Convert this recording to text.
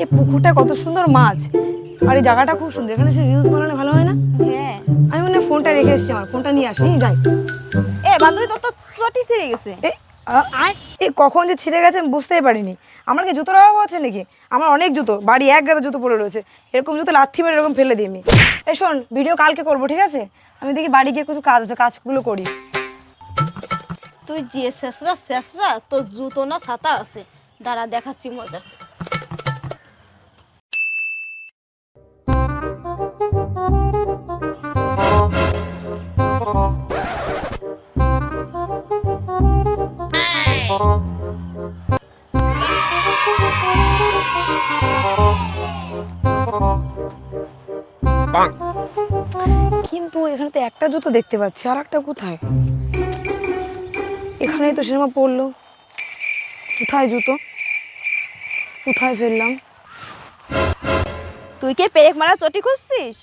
এই পুকুরটা কত সুন্দর মাছ, আর এই জায়গাটা খুব সুন্দর, এখানে সে রিলস বানালে ভালো হয় না? হ্যাঁ। আমি মনে হয় ফোনটা রেখে এসেছি, আমার ফোনটা নিয়ে আসি, যাই। বান্ধবী তোর তো চটি ছিঁড়ে গেছে। এই কখন যে ছিঁড়ে গেছে আমি বুঝতেই পারিনি। আমার কি জুতোর অভাব আছে নাকি? আমার অনেক জুতো, বাড়ি এক গাদা জুতো পড়ে রয়েছে, এরকম জুতো লাথি মেরে এরকম ফেলে দিই আমি। এই শোন, ভিডিও কালকে করবো, ঠিক আছে? আমি দেখি বাড়ি গিয়ে কিছু কাজ আছে, কাজগুলো করি। তুই যে শেষরা শেষরা তোর জুতো না ছাতা আছে, দাঁড়া দেখাচ্ছি মজা। কিন্তু এখানে তো একটা জুতো দেখতে পাচ্ছি, আর একটা কোথায়? এখানেই তো সিনেমা পড়লো, কোথায় জুতো, কোথায় ফেললাম? তুই কে পেরেক মারা চটি খুঁজছিস?